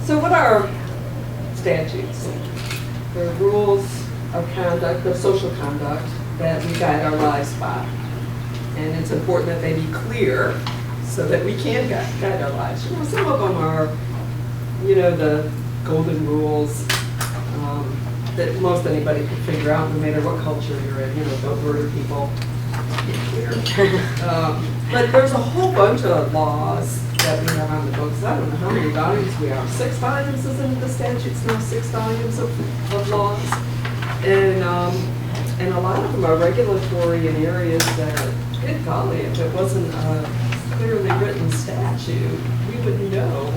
So what are statutes? They're rules of conduct, of social conduct, that we guide our lives by. And it's important that they be clear so that we can guide our lives. You know, some of them are, you know, the golden rules that most anybody can figure out, no matter what culture you're in. You know, don't murder people. But there's a whole bunch of laws that we have on the books. I don't know how many volumes we are. 6 volumes, isn't the statutes now? 6 volumes of laws. And a lot of them are regulatory in areas that, good golly, if it wasn't a clearly written statute, we wouldn't know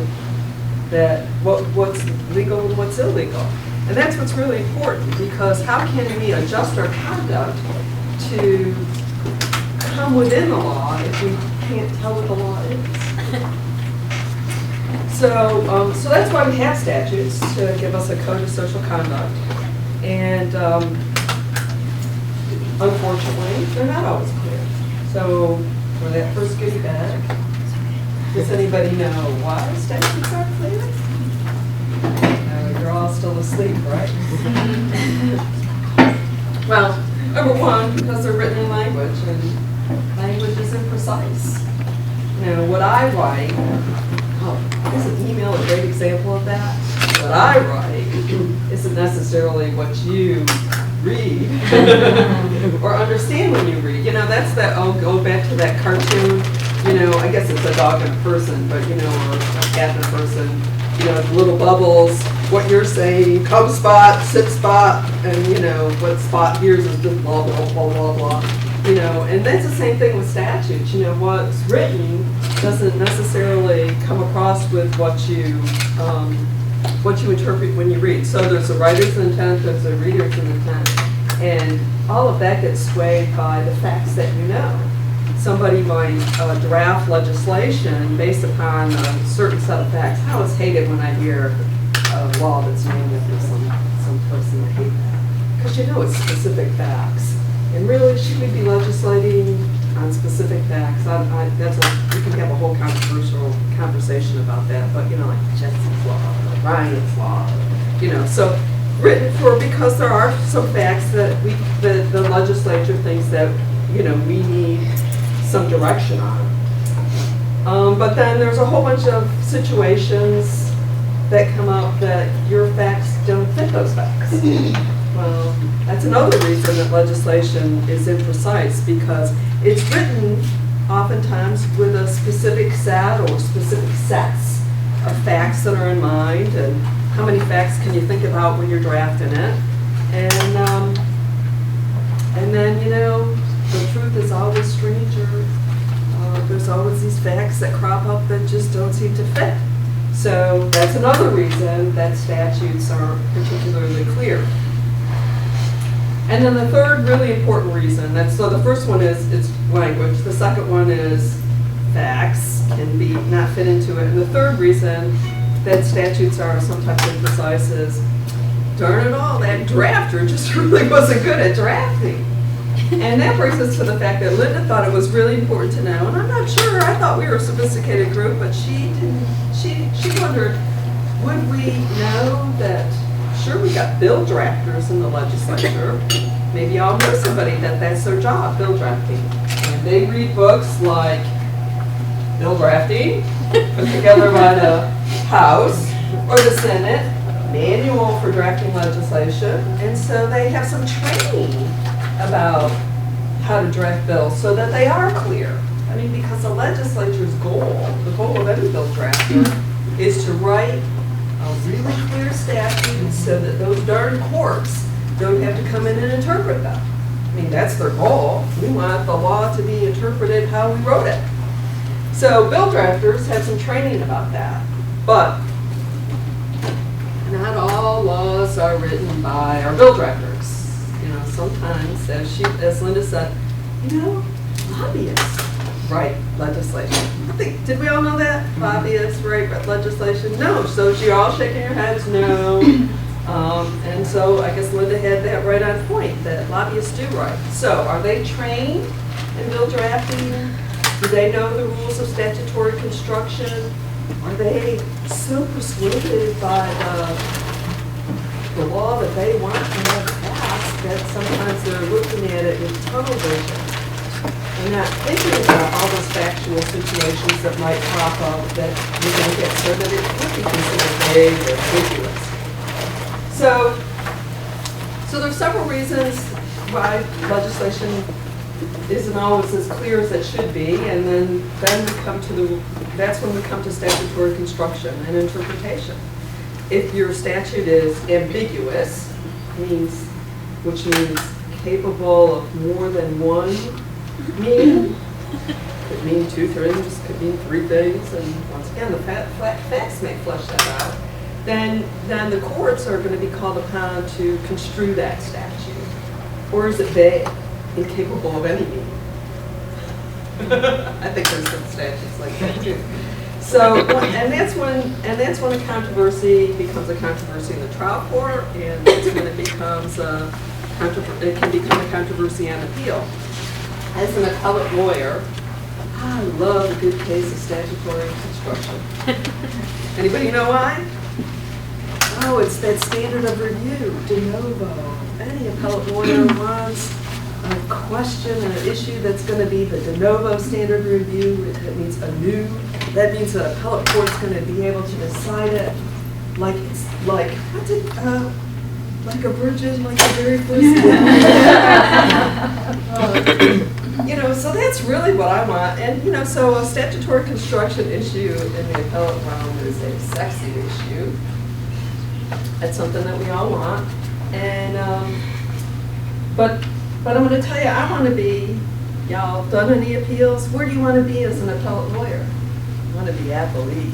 that what's legal and what's illegal. And that's what's really important, because how can we adjust our conduct to come within the law if we can't tell what the law is? So that's why we have statutes, to give us a code of social conduct. And unfortunately, they're not always clear. So for that first goodie bag, does anybody know why statutes aren't clear? No, you're all still asleep, right? Well, number one, because they're written in language, and language is imprecise. You know, what I write, isn't email a great example of that? What I write isn't necessarily what you read or understand when you read. You know, that's that, I'll go back to that cartoon, you know, I guess it's a dog and a person, but you know, or a cat and a person, you know, little bubbles, what you're saying, come spot, sit spot, and you know, what spot here is just blah, blah, blah, blah, blah. You know, and that's the same thing with statutes. You know, what's written doesn't necessarily come across with what you interpret when you read. So there's a writer's intent, there's a reader's intent, and all of that gets swayed by the facts that you know. Somebody might draft legislation based upon a certain set of facts. I always hate it when I hear a law that's named after some person. I hate that, because you know it's specific facts. And really, should we be legislating on specific facts? We can have a whole controversial conversation about that, but you know, like Jesse's law, or Ryan's law, you know, so written for, because there are some facts that the legislature thinks that, you know, we need some direction on. But then there's a whole bunch of situations that come up that your facts don't fit those facts. Well, that's another reason that legislation is imprecise, because it's written oftentimes with a specific set or specific sets of facts that are in mind, and how many facts can you think about when you're drafting it. And then, you know, the truth is always stranger. There's always these facts that crop up that just don't seem to fit. So that's another reason that statutes aren't particularly clear. And then the third really important reason, so the first one is it's language, the second one is facts can be not fit into it, and the third reason that statutes are sometimes imprecise is, darn it all, that drafter just really wasn't good at drafting. And that brings us to the fact that Linda thought it was really important to know, and I'm not sure, I thought we were a sophisticated group, but she didn't, she wondered, would we know that, sure, we got bill drafters in the legislature. Maybe y'all know somebody that's their job, bill drafting. And they read books like Bill Drafting, put together by the House or the Senate, Manual for Drafting Legislation. And so they have some training about how to draft bills so that they are clear. I mean, because the legislature's goal, the goal of any bill drafter, is to write a really clear statute so that those darn courts don't have to come in and interpret them. I mean, that's their goal. We want the law to be interpreted how we wrote it. So bill drafters have some training about that. But not all laws are written by our bill drafters. You know, sometimes, as Linda said, you know, lobbyists write legislation. Did we all know that? Lobbyists write legislation? No. So you're all shaking your heads, no. And so I guess Linda had that right on point, that lobbyists do write. So are they trained in bill drafting? Do they know the rules of statutory construction? Are they so persuaded by the law that they want to have passed that sometimes they're looking at it with tunnel vision and not thinking about all those factual situations that might crop up that you're going to get so that it could be considered vague or ambiguous. So there's several reasons why legislation isn't always as clear as it should be, and then we come to that's when we come to statutory construction and interpretation. If your statute is ambiguous, which means capable of more than one meaning, could mean two things, could mean three things, and once again, the facts may flesh that out, then the courts are going to be called upon to construe that statute. Or is it vague, incapable of any meaning? I think there's some statutes like that too. So, and that's when a controversy becomes a controversy in the trial court, and that's when it becomes it can become a controversy on appeal. As an appellate lawyer, I love a good case of statutory construction. Anybody know why? Oh, it's that standard of review, de novo. Any appellate lawyer wants a question, an issue that's going to be the de novo standard review. That means that means the appellate court's going to be able to decide it like it's like a virgin, like the very first so that's really what I want. And so a statutory construction issue in the appellate realm is a sexy issue. It's something that we all want. And but I'm going to tell you, I want to be, y'all done any appeals? Where do you want to be as an appellate lawyer? You want to be at the lead,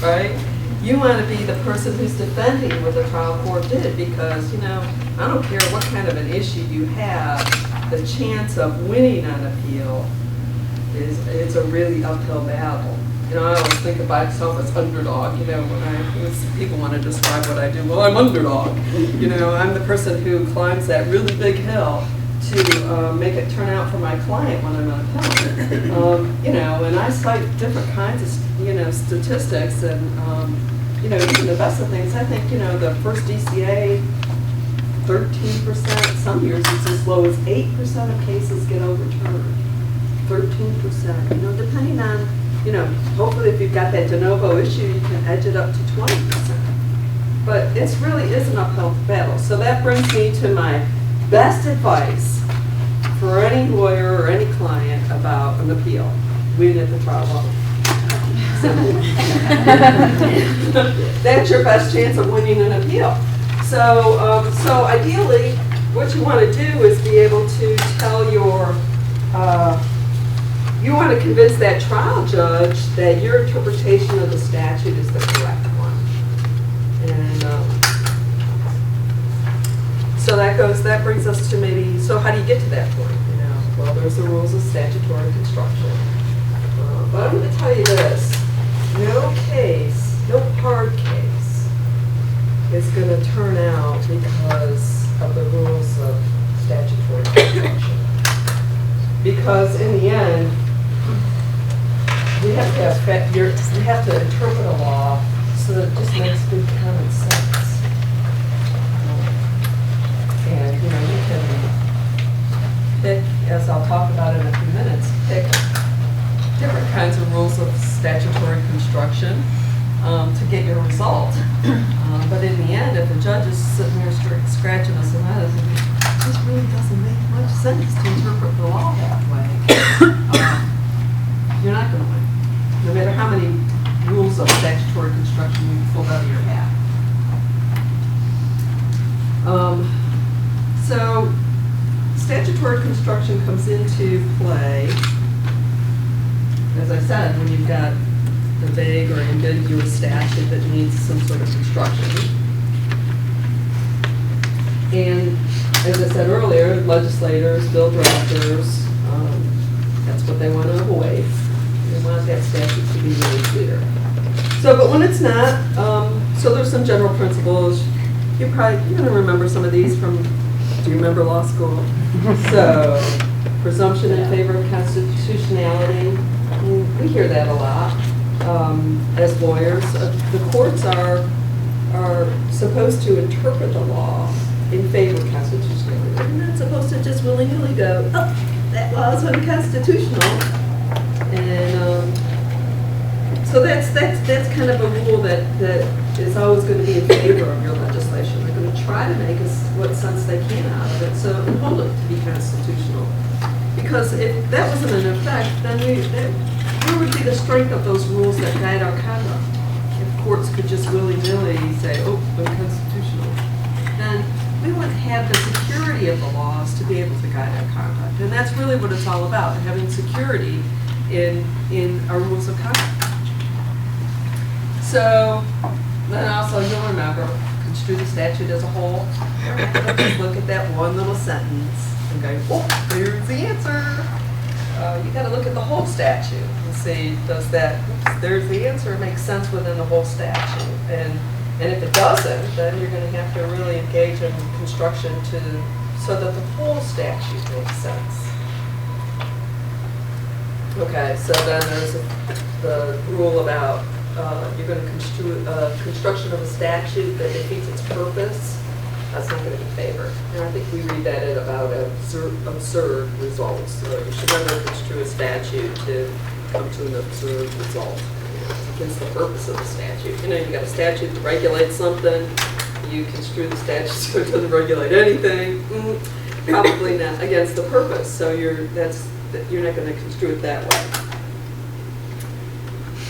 right? You want to be the person who's defending what the trial court did, because, I don't care what kind of an issue you have, the chance of winning on appeal it's a really uphill battle. I always think of myself as underdog, when people want to describe what I do. Well, I'm underdog. I'm the person who climbs that really big hill to make it turn out for my client when I'm an appellant. And I cite different kinds of, statistics and, even the best of things. I think, the first DCA, 13%, some years it's as low as 8% of cases get overturned. 13%, depending on, hopefully if you've got that de novo issue, you can edge it up to 20%. But it really is an uphill battle. So that brings me to my best advice for any lawyer or any client about an appeal. Win at the trial level. That's your best chance of winning an appeal. So ideally, what you want to do is be able to tell you want to convince that trial judge that your interpretation of the statute is the correct one. And so that brings us to so how do you get to that point? Well, there's the rules of statutory construction. But I'm going to tell you this, no hard case is going to turn out because of the rules of statutory construction. Because in the end, we have to interpret a law so that it just makes good common sense. And you can pick, as I'll talk about in a few minutes, pick different kinds of rules of statutory construction to get your result. But in the end, if the judge is sitting there scratching us around, it just really doesn't make much sense to interpret the law that way. You're not going to win, no matter how many rules of statutory construction you pull out of your hat. So statutory construction comes into play, as I said, when you've got a vague or ambiguous statute that needs some sort of construction. And as I said earlier, legislators, bill drafters, that's what they want to avoid. They want that statute to be really clear. So, but when it's not, so there's some general principles. You're going to remember some of these from, do you remember law school? So, presumption in favor of constitutionality. We hear that a lot. as lawyers, the courts are supposed to interpret the law in favor of constitutionality. They're not supposed to just willy-nilly go, oh, that law is unconstitutional. And so that's kind of a rule that is always going to be in favor of your legislation. They're going to try to make what sense they can out of it, so and hold it to be constitutional. Because if that wasn't in effect, then where would be the strength of those rules that guide our conduct? If courts could just willy-nilly say, oh, unconstitutional, then we wouldn't have the security of the laws to be able to guide our conduct. And that's really what it's all about, having security in our rules of conduct. So then also you'll remember, construe the statute as a whole. Just look at that one little sentence and go, oh, there's the answer. You got to look at the whole statute and see, does that, there's the answer, make sense within the whole statute. And if it doesn't, then you're going to have to really engage in construction so that the whole statute makes sense. Okay, so then there's the rule about you're going to construe construction of a statute that defeats its purpose. That's not going to be favored. And I think we read that at about absurd results. So you should never construe a statute to come to an absurd result. It's against the purpose of the statute. You know, you got a statute that regulates something. You construe the statute so it doesn't regulate anything. Probably not against the purpose. So you're not going to construe it that way.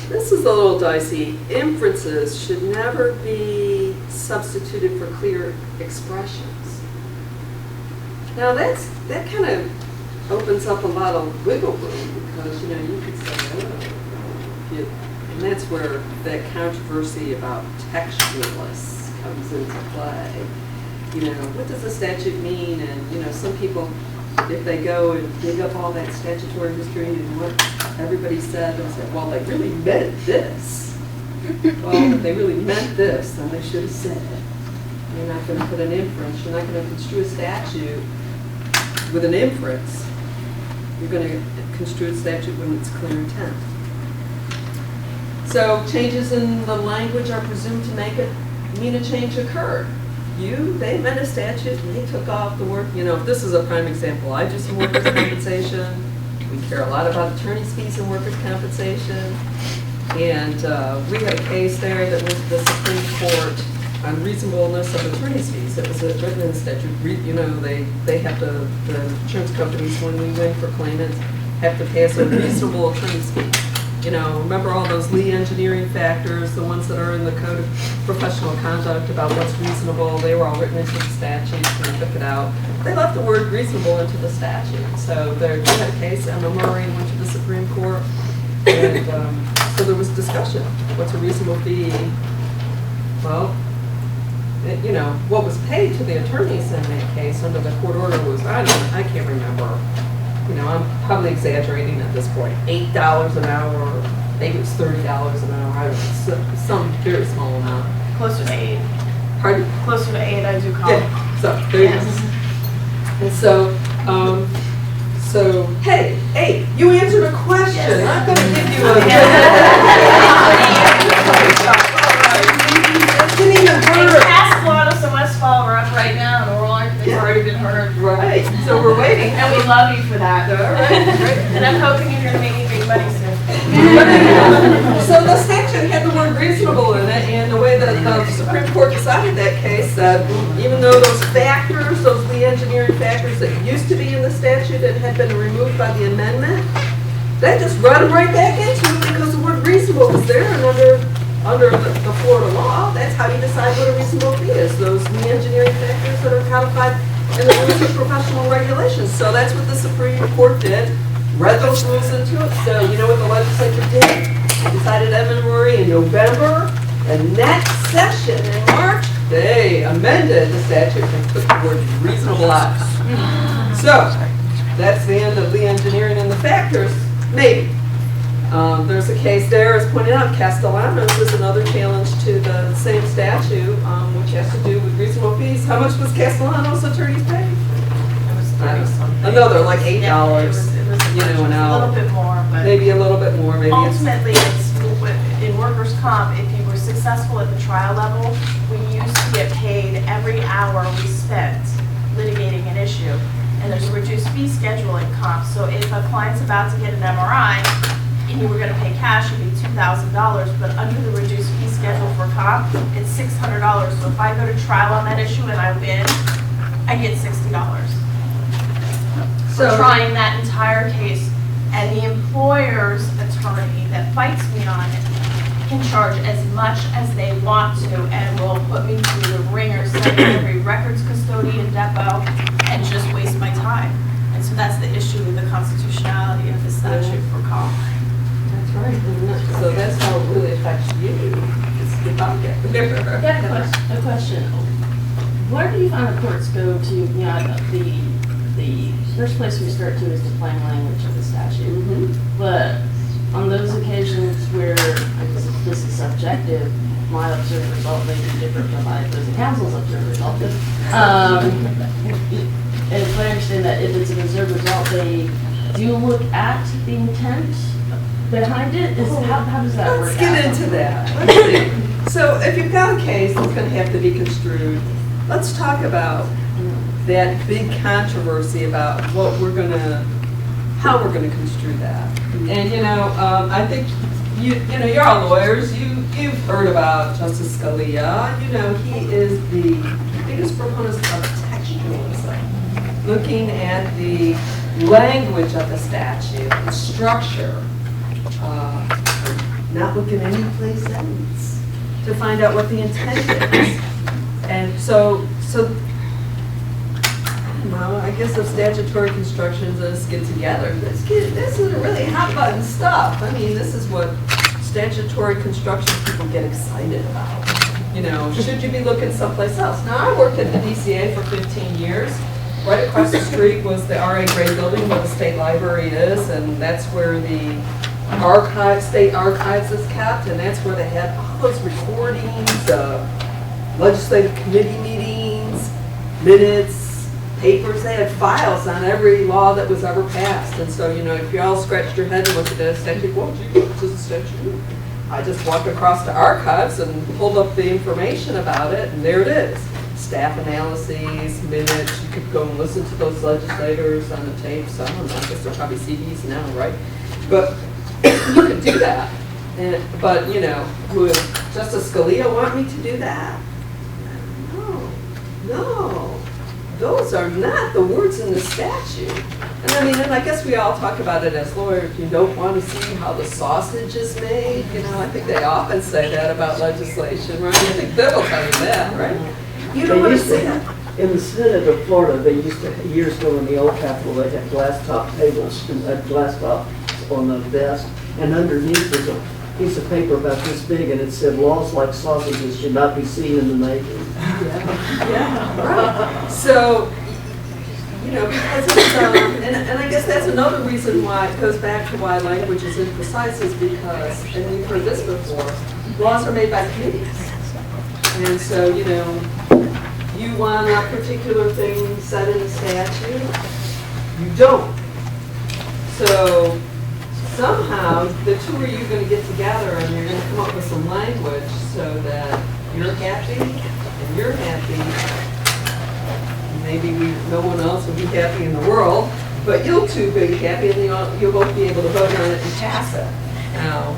This is a little dicey. Inferences should never be substituted for clear expressions. Now that kind of opens up a lot of wiggle room because, you know, you could say, and that's where that controversy about textualists comes into play. You know, what does a statute mean? And, you know, some people, if they go and dig up all that statutory history and what everybody said, they'll say, well, they really meant this. Well, if they really meant this, then they should have said it. You're not going to put an inference. You're not going to construe a statute with an inference. You're going to construe a statute when it's clear intent. So changes in the language are presumed to mean a change occurred. They meant a statute and they took off the word. You know, this is a prime example. I do some workers' compensation. We care a lot about attorney's fees and workers' compensation. And we had a case there that went to the Supreme Court on reasonableness of attorney's fees. It was written in statute. You know, they have the insurance companies, when we win for claimants, have to pass a reasonable attorney's fee. You know, remember all those Lee engineering factors, the ones that are in the Code of Professional Conduct about what's reasonable, they were all written into the statute, and they took it out. They left the word reasonable into the statute. So they had a case, Emma Murray went to the Supreme Court, and so there was discussion. What's a reasonable fee? Well, you know, what was paid to the attorneys in that case under the court order was, I can't remember. You know, I'm probably exaggerating at this point. $8 an hour, or maybe it was $30 an hour. I don't know, some very small amount. Closer to 8. Pardon? Closer to 8, I do call. Yeah. So there you go. And so hey, you answered a question. Yes. I'm going to give you a. Didn't even hurt. Castellano and Westfall are up right now, and oral arguments have already been heard. Right. So we're waiting. And we love you for that. All right. Great. And I'm hoping you're going to make me big money soon. So the statute had the word reasonable in it, and the way that the Supreme Court decided that case said, even though those factors, those Lee engineering factors that used to be in the statute and had been removed by the amendment, that just run them right back into it because the word reasonable was there, and under the Florida law, that's how you decide what a reasonable fee is, those Lee engineering factors that are codified in the rules of professional regulations. So that's what the Supreme Court did. Read those rules into it. So you know what the legislature did? They decided Emma Murray in November. And next session in March, they amended the statute and put the word reasonable out. So that's the end of the engineering and the factors. Maybe. There's a case there, as pointed out, Castellanos is another challenge to the same statute, which has to do with reasonable fees. How much was Castellanos' attorneys paid? It was 30-something. Another, like $8. Yeah, it was you know, an a hour. little bit more, but maybe a little bit more. Maybe ultimately, it's workers' comp, if you were successful at the trial level, we used to get paid every hour we spent litigating an issue. And there's a reduced fee schedule in comp, so if a client's about to get an MRI and you were gonna pay cash, it'd be $2,000, but under the reduced fee schedule for comp, it's $600. So if I go to trial on that issue and I win, I get $60 for trying that entire case. And the employer's attorney that fights me on it can charge as much as they want to and will put me through the ringer, send me every records custodian depot, and just waste my time. And so that's the issue with the constitutionality of the statute for comp. That's right. So that's how it really affects you. It's the bucket. Yeah, a question. Where do you find the courts go to, you know, the first place we start to is the plain language of the statute. Mm-hmm. But on those occasions where, because this is subjective, my observed result may be different from my opposing counsel's observed result. And if I understand that if it's an observed result, they do look at the intent behind it. How does that work? Let's get into that. Let's see. So if you've got a case that's going to have to be construed, let's talk about that big controversy about how we're going to construe that. And I think you're all lawyers. You've heard about Justice Scalia. He is the biggest proponent of textualism, looking at the language of the statute, the structure, not looking any place else to find out what the intent is. And so I guess if statutory constructions let's get together, this is really hot button stuff. I mean, this is what statutory construction people get excited about. Should you be looking someplace else? Now, I worked at the DCA for 15 years. Right across the street was the R.A. Gray building where the state library is, and that's where the state archives is kept, and that's where they had all those recordings of legislative committee meetings, minutes, papers. They had files on every law that was ever passed. And so, if you all scratched your head and looked at the statute, well, gee, what's the statute? I just walked across the archives and pulled up the information about it, and there it is. Staff analyses, minutes. You could go and listen to those legislators on the tapes. I don't know, I guess they're probably CDs now, right? But you could do that. But would Justice Scalia want me to do that? No. Those are not the words in the statute. And I guess we all talk about it as lawyers. You don't want to see how the sausage is made. I think they often say that about legislation, right? I think Bill will tell you that, right? You don't want to see that. In the Senate of Florida, they used to, years ago in the old Capitol, they had glass top tables and had glass tops on the desk. And underneath was a piece of paper about this big, and it said, laws like sausages should not be seen in the making. Yeah, right. So, because it's, and I guess that's another reason why it goes back to why language is imprecise, is because, and you've heard this before, laws are made by committees. And so, you want a particular thing set in the statute, you don't. So somehow the two of you are going to get together and you're going to come up with some language so that you're happy and you're happy. Maybe no one else will be happy in the world, but you'll two be happy and you'll both be able to vote on it and pass it. Now,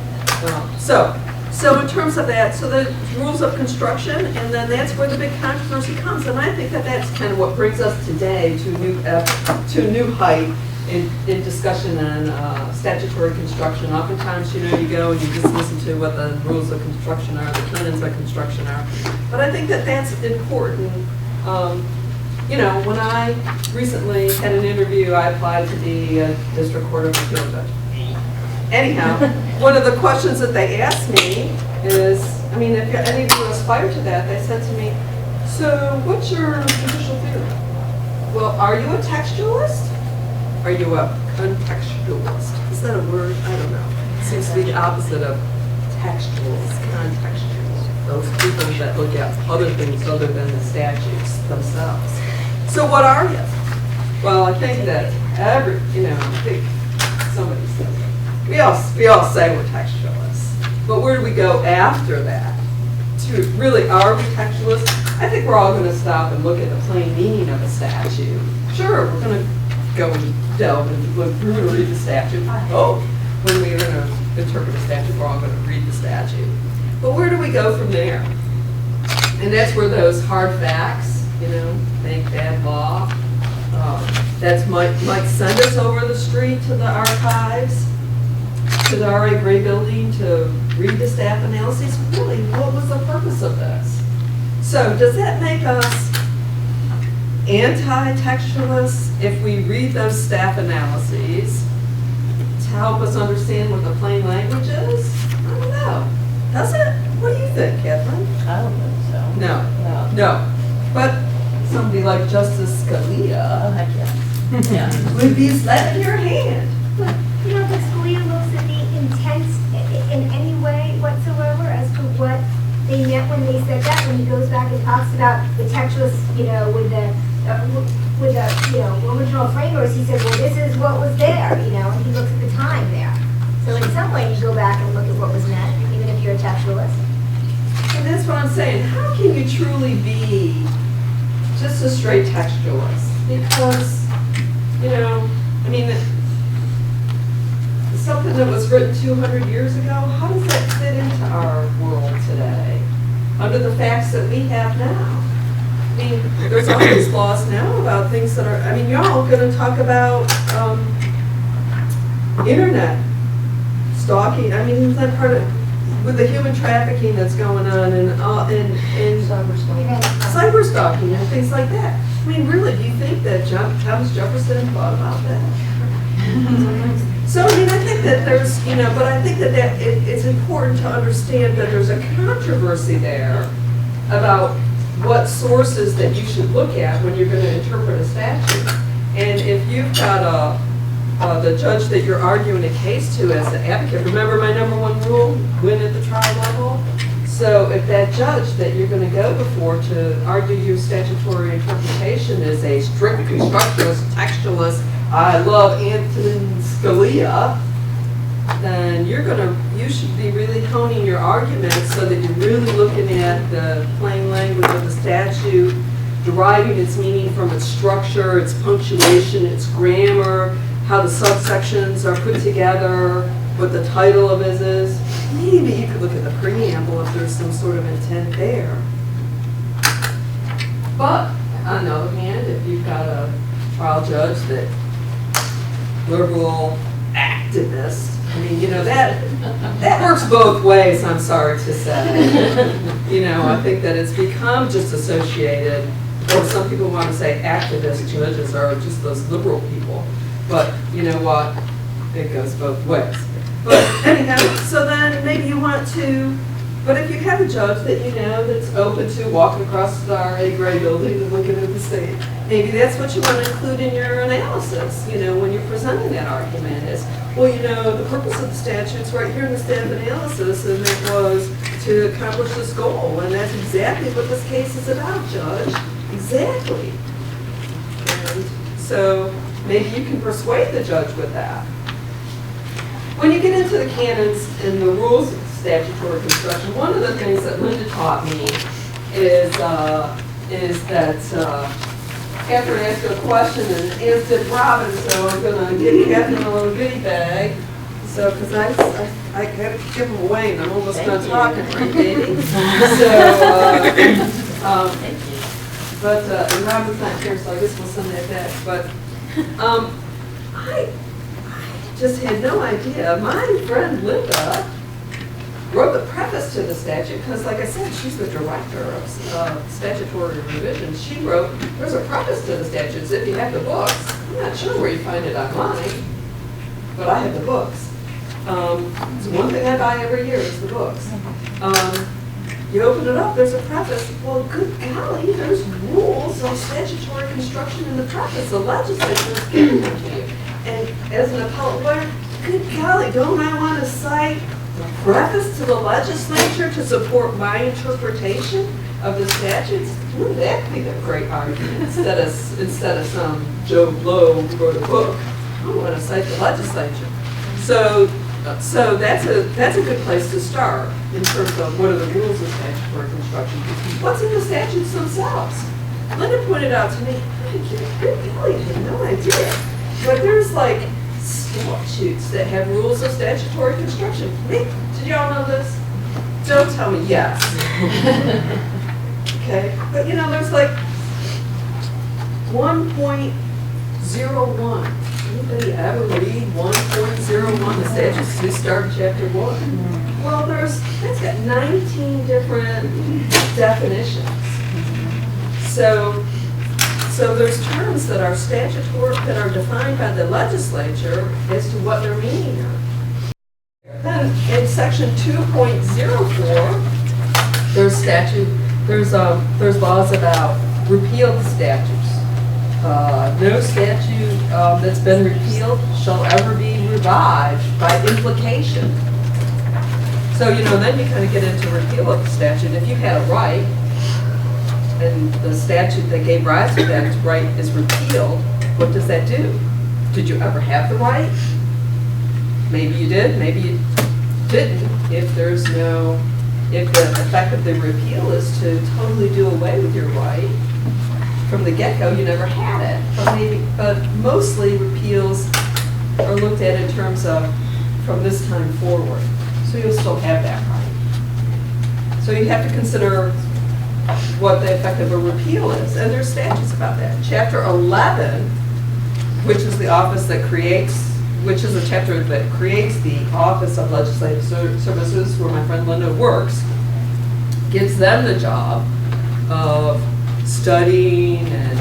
so in terms of that, so the rules of construction, and then that's where the big controversy comes. And I think that that's kind of what brings us today to a new height in discussion on statutory construction. Oftentimes, you go and you just listen to what the rules of construction are, the canons of construction are. But I think that that's important. When I recently had an interview, I applied to the District Court of Appeal judge. Anyhow, one of the questions that they asked me is, if any of you aspire to that, they said to me, so what's your judicial theory? Well, are you a textualist? Are you a contextualist? Is that a word? I don't know. It seems to be the opposite of textualist, contextual. Those people that look at other things other than the statutes themselves. So what are you? Well, I think that I think somebody says it. We all say we're textualists. But where do we go after that? To really, are we textualists? I think we're all gonna stop and look at the plain meaning of a statute. Sure, we're gonna go and delve and look through and read the statute. I hope when we're gonna interpret a statute, we're all gonna read the statute. But where do we go from there? And that's where those hard facts, make bad law, that might send us over the street to the archives, to the RA Gray building to read the staff analyses. Really, what was the purpose of this? So does that make us anti-textualists if we read those staff analyses to help us understand what the plain language is? I don't know. Does it? What do you think, Kathleen? I don't think so. No. No. No. But somebody like Justice Oh, Scalia heck yeah. Yeah. would be slapping your hand. But, but Scalia looks at the intent in any way whatsoever as to what they meant when they said that, when he goes back and talks about the textualists, with the original framers, he said, well, this is what was there, and he looks at the time there. So in some way, you go back and look at what was meant, even if you're a textualist. And that's what I'm saying. How can you truly be just a straight textualist? Because, something that was written 200 years ago, how does that fit into our world today? Under the facts that we have now? There's all these laws now about things that are, y'all gonna talk about internet stalking. Is that part of, with the human trafficking that's going on and cyber stalking and things like that. Really, do you think that Thomas Jefferson thought about that? So, I think that there's, but I think that it's important to understand that there's a controversy there about what sources that you should look at when you're going to interpret a statute. And if you've got the judge that you're arguing a case to as an advocate, remember my number one rule, win at the trial level? So if that judge that you're going to go before to argue your statutory interpretation is a strict constructivist, textualist, I love Antonin Scalia, then you should be really honing your arguments so that you're really looking at the plain language of the statute, deriving its meaning from its structure, its punctuation, its grammar, how the subsections are put together, what the title of it is. Maybe you could look at the preamble if there's some sort of intent there. But on the other hand, if you've got a trial judge that liberal activist, that works both ways, I'm sorry to say. I think that it's become just associated, or some people want to say activist judges are just those liberal people. But you know what? It goes both ways. But anyhow, so then maybe you want to, but if you have a judge that that's open to walking across the RA Gray building and looking at the state, maybe that's what you want to include in your analysis, when you're presenting that argument is, well, the purpose of the statute's right here in the staff analysis, and it was to accomplish this goal, and that's exactly what this case is about, Judge. Exactly. And so maybe you can persuade the judge with that. When you get into the canons and the rules of statutory construction, one of the things that Linda taught me is that Catherine asked her a question and as did Robin, so I'm going to give Catherine a little goodie bag. So, because I got to give them away and I'm almost done talking, right, baby? Thank you. But, and Robin's not here, so I guess we'll send that back. But I just had no idea. My friend Linda wrote the preface to the statute because, like I said, she's the director of statutory revision. She wrote, there's a preface to the statutes if you have the books. I'm not sure where you find it online, but I have the books. It's one thing I buy every year is the books. You open it up, there's a preface. Well, good golly, there's rules on statutory construction in the preface. The legislature is giving them to you. And as an appellate lawyer, good golly, don't I want to cite the preface to the legislature to support my interpretation of the statutes? Wouldn't that be the great argument? Instead of some Joe Blow who wrote a book, I want to cite the legislature. So So that's a good place to start in terms of what are the rules of statutory construction. What's in the statutes themselves? Linda pointed out to me, I really had no idea, but there's like statutes that have rules of statutory construction. Did y'all know this? Don't tell me yes. Okay, but you know, there's like 1.01. Anybody ever read 1.01, the statutes? We start chapter 1. Well, that's got 19 different definitions. So there's terms that are statutory, that are defined by the legislature as to what their meaning are. Then in section 2.04, there's laws about repealed statutes. No statute that's been repealed shall ever be revived by implication. So, you know, then you kind of get into repeal of the statute. If you had a right, and the statute that gave rise to that right is repealed, what does that do? Did you ever have the right? Maybe you did, maybe you didn't. If the effect of the repeal is to totally do away with your right, from the get-go, you never had it. But mostly repeals are looked at in terms of from this time forward. So you'll still have that right. So you have to consider what the effect of a repeal is. And there's statutes about that. Chapter 11, which is the office that creates, which is a chapter that creates the Office of Legislative Services, where my friend Linda works, gives them the job of studying and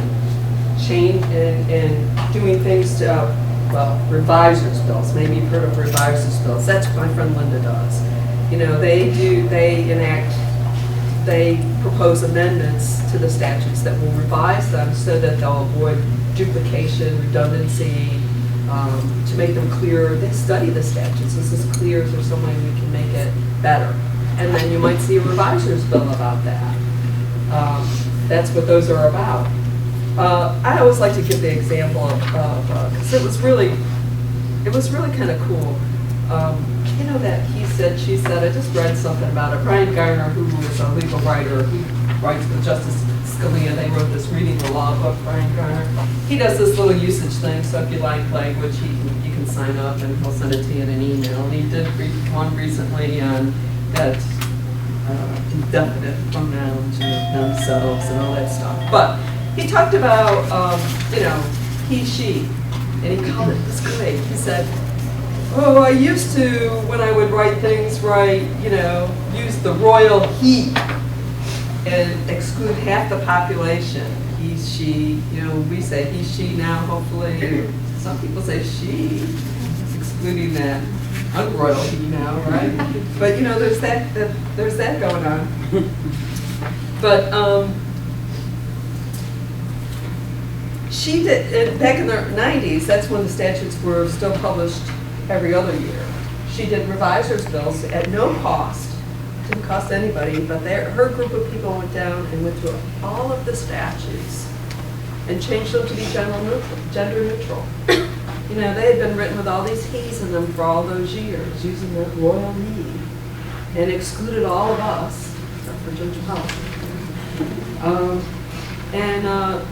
doing things to, revisers bills. Maybe you've heard of revisers bills. That's what my friend Linda does. You know, they propose amendments to the statutes that will revise them so that they'll avoid duplication, redundancy, to make them clearer. They study the statutes. Is this clear? Is there some way we can make it better? And then you might see a reviser's bill about that. That's what those are about. I always like to give the example of because it was really kind of cool. You know that he said, she said, I just read something about it. Brian Garner, who is a legal writer, who writes with Justice Scalia, they wrote this Reading the Law book, Brian Garner. He does this little usage thing, so if you like language, you can sign up and he'll send it to you in an email. And he did one recently on that indefinite pronouns, themselves and all that stuff. But he talked about, he, she, and he called it this great. He said, oh, I used to, when I would write things use the royal he and exclude half the population. He, she, we say he, she now, hopefully. Some people say she, excluding that unroyal he now, right? But, there's that going on. But she did, back in the 90s, that's when the statutes were still published every other year. She did revisers bills at no cost. Didn't cost anybody, but her group of people went down and went through all of the statutes and changed them to be gender neutral. They had been written with all these he's in them for all those years, using that royal he, and excluded all of us, except for Judge Powell.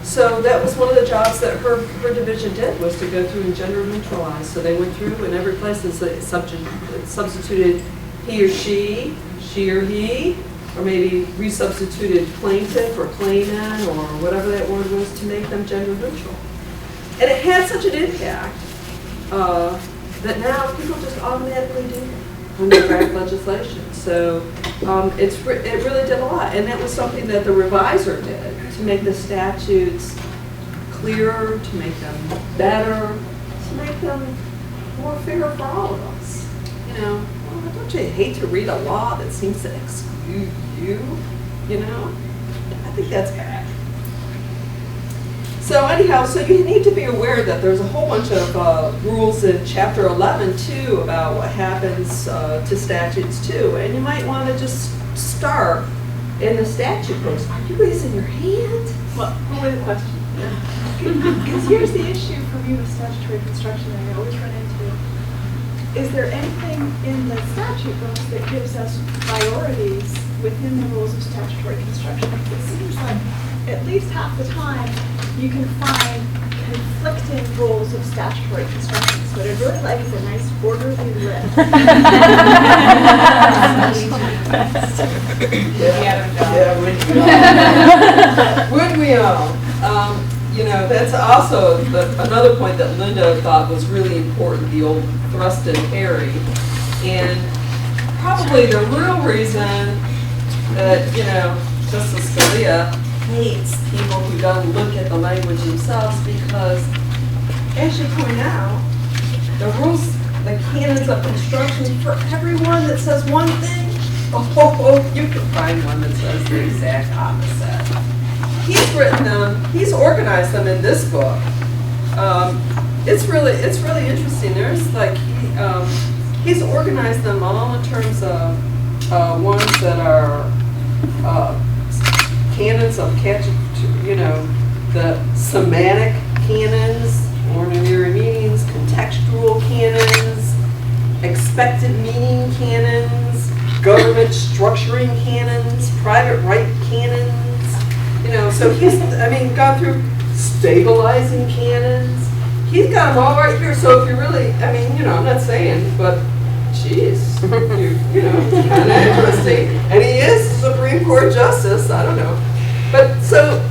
So that was one of the jobs that her division did, was to go through and gender neutralize. So they went through and every place they substituted he or she or he, or maybe resubstituted plaintiff or plaintiff or whatever that word was to make them gender neutral. And it had such an impact that now people just automatically do it when they draft legislation. So it really did a lot. And that was something that the reviser did, to make the statutes clearer, to make them better, to make them more fair for all of us. Don't you hate to read a law that seems to exclude you? I think that's bad. So anyhow, so you need to be aware that there's a whole bunch of rules in Chapter 11 too about what happens to statutes too, and you might want to just start in the statute books. Are you raising your hand? Well, wait a question. Because here's the issue for me with statutory construction that I always run into. is there anything in the statute books that gives us priorities within the rules of statutory construction? It seems like at least half the time you can find conflicting rules of statutory construction. So what I'd really like is a nice orderly list. Would we all? You know, that's also another point that Linda thought was really important, the old thrust and parry. And probably the real reason that, you know, Justice Scalia hates people who don't look at the language themselves, because, as you point out, the rules, the canons of construction, for everyone that says one thing, you can find one that says the exact opposite. He's written them, he's organized them in this book. It's really interesting. There's like, he's organized them all in terms of ones that are canons of you know, the semantic canons, ordinary meanings, contextual canons, expected meaning canons, government structuring canons, private right canons. You know, so he's, I mean, gone through stabilizing canons. He's got them all right here. So if you really, I mean, you know, I'm not saying, but geez, you know, it's kind of interesting. And he is Supreme Court Justice. I don't know. But so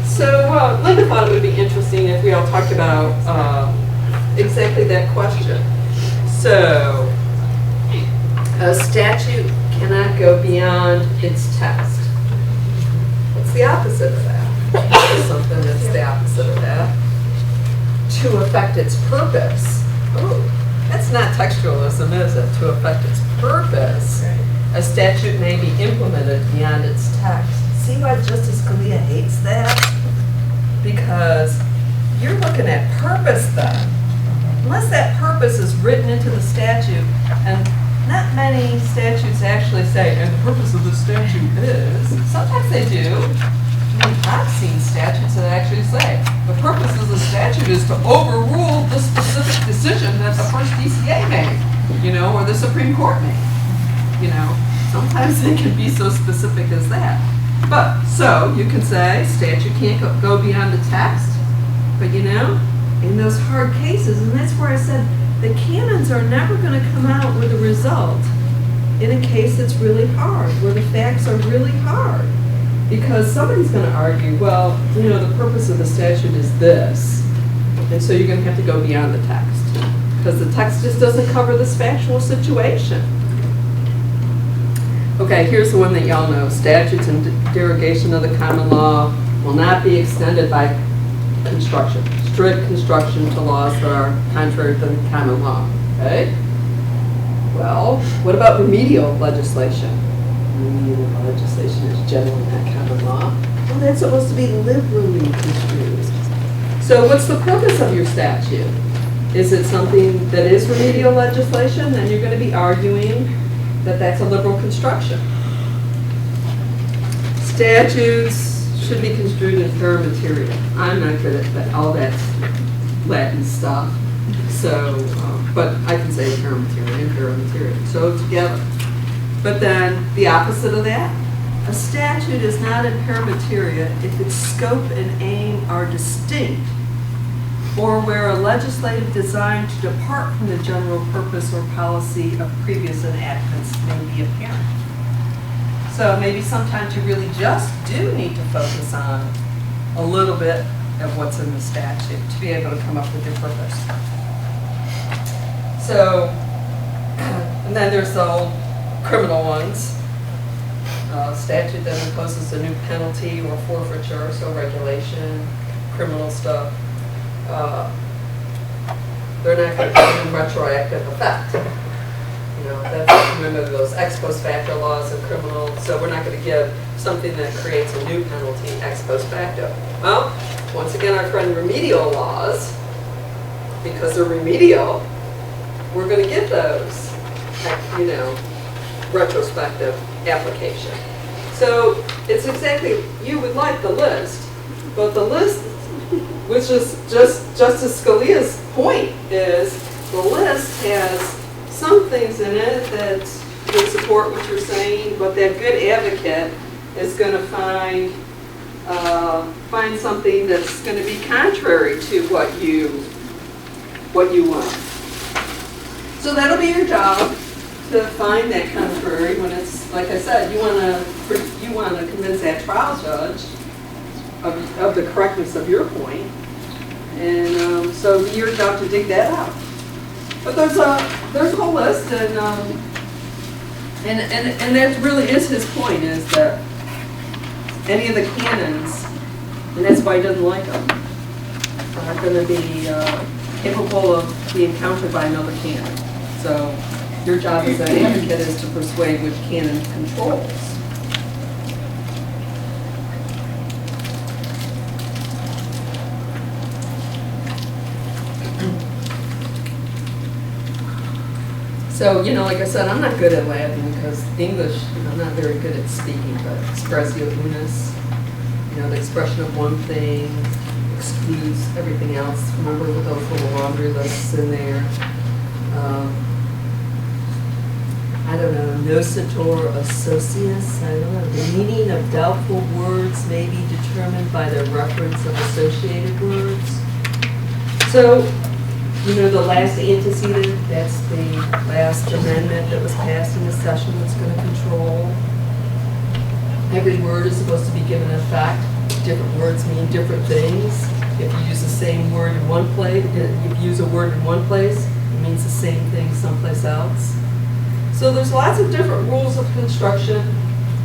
Linda thought it would be interesting if we all talked about exactly that question. So a statute cannot go beyond its text. What's the opposite of that? There's something that's the opposite of that. To affect its purpose. Oh, that's not textualism, is it? To affect its purpose. A statute may be implemented beyond its text. See why Justice Scalia hates that? Because you're looking at purpose then. Unless that purpose is written into the statute, and not many statutes actually say, and the purpose of the statute is, sometimes they do. I mean, I've seen statutes that actually say, the purpose of the statute is to overrule the specific decision that the first DCA made, you know, or the Supreme Court made. You know, sometimes they can be so specific as that. But, so, you can say, statute can't go beyond the text, but you know, in those hard cases, and that's where I said, the canons are never going to come out with a result in a case that's really hard, where the facts are really hard. Because somebody's going to argue, well, you know, the purpose of the statute is this, and so you're going to have to go beyond the text, because the text just doesn't cover this factual situation. Okay, here's the one that y'all know. Statutes in derogation of the common law will not be extended by construction, strict construction to laws that are contrary to the common law. Okay? Well, what about remedial legislation? Remedial legislation is generally not common law. Well, that's supposed to be liberally construed. So what's the purpose of your statute? Is it something that is remedial legislation? Then you're going to be arguing that that's a liberal construction. Statutes should be construed in pure material. I'm not good at that. All that's Latin stuff. So, but I can say pure material. So together. But then the opposite of that, a statute is not in pure materia if its scope and aim are distinct, or where a legislative design to depart from the general purpose or policy of previous enactments may be apparent. So maybe sometimes you really just do need to focus on a little bit of what's in the statute to be able to come up with your purpose. So, and then there's the old criminal ones. Statute that imposes a new penalty or forfeiture, so regulation, criminal stuff. They're not going to have retroactive effect. You know, that's, remember those ex post facto laws of criminal, so we're not going to give something that creates a new penalty ex post facto. Well, once again, our friend remedial laws, because they're remedial, we're going to give those, you know, retrospective application. So it's exactly, you would like the list, but the list, which is just Justice Scalia's point, is the list has some things in it that would support what you're saying, but that good advocate is going to find something that's going to be contrary to what you want. So that'll be your job, to find that contrary when it's, like I said, you want to convince that trial judge of the correctness of your point. And so it's your job to dig that out. But there's a whole list, and that really is his point, is that any of the canons, and that's why he doesn't like them, are going to be capable of being countered by another canon. So your job as an advocate is to persuade which canon controls. So, like I said, I'm not good at Latin because English, I'm not very good at speaking, but expressio unis, the expression of one thing excludes everything else. Remember with those little laundry lists in there. I don't know, nocitor associus, I don't know. The meaning of doubtful words may be determined by the reference of associated words. So, the last antecedent, that's the last amendment that was passed in the session that's going to control. Every word is supposed to be given effect. Different words mean different things. If you use the same word in one place, if you use a word in one place, it means the same thing someplace else. So there's lots of different rules of construction.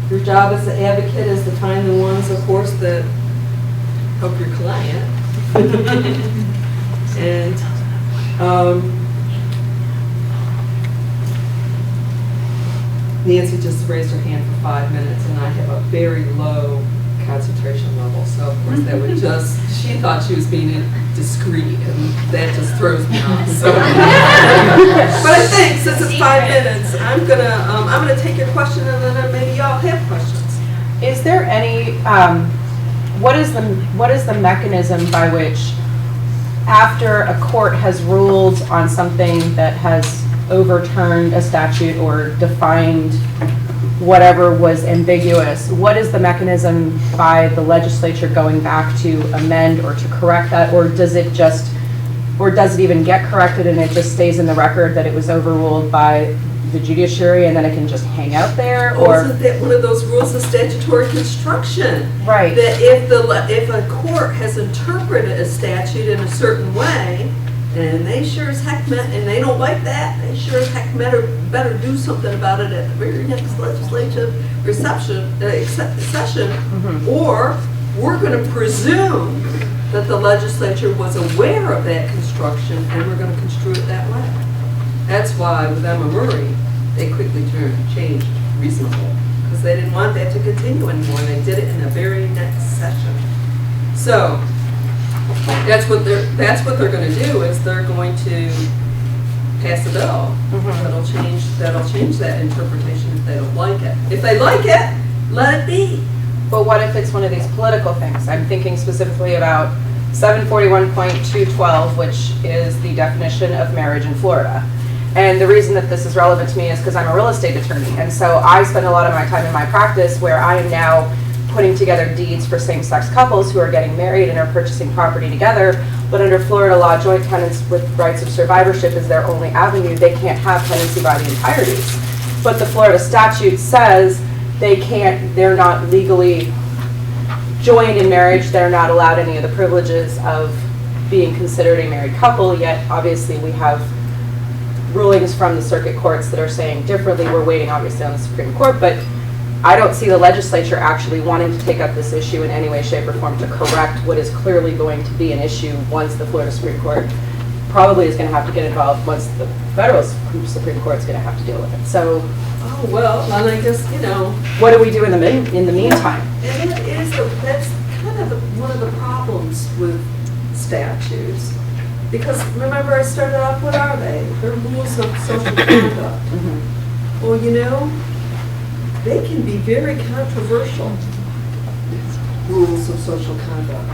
Your job as an advocate is to find the ones, of course, that help your client. And Nancy just raised her hand for 5 minutes, and I have a very low concentration level. So, of course, that would she thought she was being discreet, and that just throws me off. So. But I think since it's 5 minutes, I'm gonna take your question, and then maybe y'all have questions. Is there any, what is the mechanism by which, after a court has ruled on something that has overturned a statute or defined whatever was ambiguous, what is the mechanism by the legislature going back to amend or to correct that, or does it even get corrected and it just stays in the record that it was overruled by the judiciary and then it can just hang out there? Or isn't that one of those rules of statutory construction? Right. That if a court has interpreted a statute in a certain way, and they sure as heck and they don't like that, they sure as heck better do something about it at the very next legislative session, or we're going to presume that the legislature was aware of that construction and we're going to construe it that way. That's why with Emma Murray, they quickly changed reasonable, because they didn't want that to continue anymore, and they did it in the very next session. So that's what they're going to do, is they're going to pass a bill that'll change that interpretation if they don't like it. If they like it, let it be. But what if it's one of these political things? I'm thinking specifically about 741.212, which is the definition of marriage in Florida. And the reason that this is relevant to me is because I'm a real estate attorney. And so I spend a lot of my time in my practice where I am now putting together deeds for same-sex couples who are getting married and are purchasing property together. But under Florida law, joint tenants with rights of survivorship is their only avenue. They can't have tenancy by the entireties. But the Florida statute says they're not legally joined in marriage. They're not allowed any of the privileges of being considered a married couple, yet obviously we have rulings from the circuit courts that are saying differently. We're waiting obviously on the Supreme Court, but I don't see the legislature actually wanting to take up this issue in any way, shape, or form to correct what is clearly going to be an issue once the Florida Supreme Court probably is going to have to get involved, once the federal Supreme Court is going to have to deal with it. So, oh well, and I guess what do we do in the meantime? And that's kind of one of the problems with statutes. Because remember, I started off, what are they? They're rules of social conduct. Well, they can be very controversial, rules of social conduct.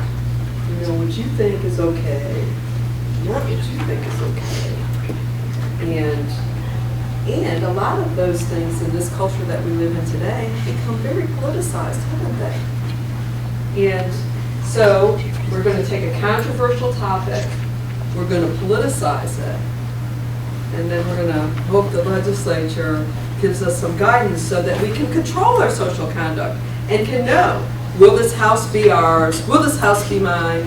What you think is okay, not what you think is okay. And And a lot of those things in this culture that we live in today become very politicized, haven't they? And so we're going to take a controversial topic, we're going to politicize it, and then we're going to hope the legislature gives us some guidance so that we can control our social conduct and can know, will this house be ours, will this house be mine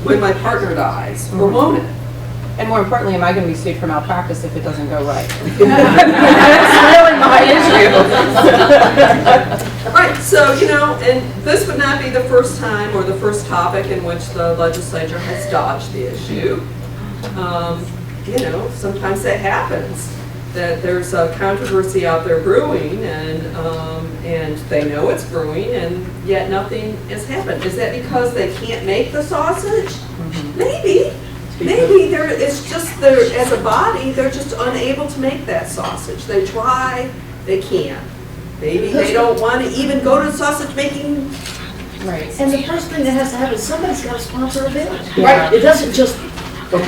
when my partner dies, or won't it? And more importantly, am I going to be sued for malpractice if it doesn't go right? That's really my issue. Right, so, and this would not be the first time or the first topic in which the legislature has dodged the issue. Sometimes that happens, that there's a controversy out there brewing, and they know it's brewing, and yet nothing has happened. Is that because they can't make the sausage? Maybe. Maybe it's just as a body, they're just unable to make that sausage. They try, they can't. Maybe they don't want to even go to sausage making. Right. And the first thing that has to happen is somebody's got to sponsor a bill. Yeah. Right? It doesn't just.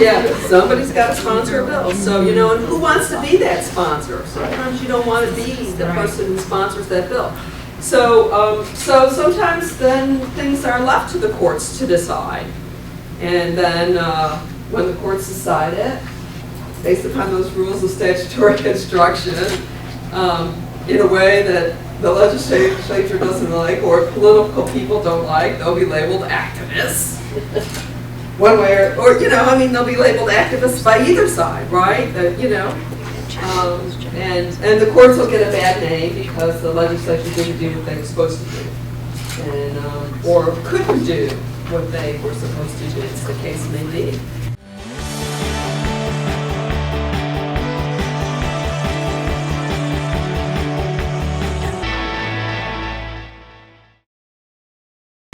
Yeah, somebody's got to sponsor a bill. So, and who wants to be that sponsor? Sometimes you don't want to be the person who sponsors that bill. So sometimes then things are left to the courts to decide. And then when the courts decide it, based upon those rules of statutory construction, in a way that the legislature doesn't like or political people don't like, they'll be labeled activists. One way or they'll be labeled activists by either side, right? And the courts will get a bad name because the legislature didn't do what they were supposed to do, and or couldn't do what they were supposed to do, as the case may be.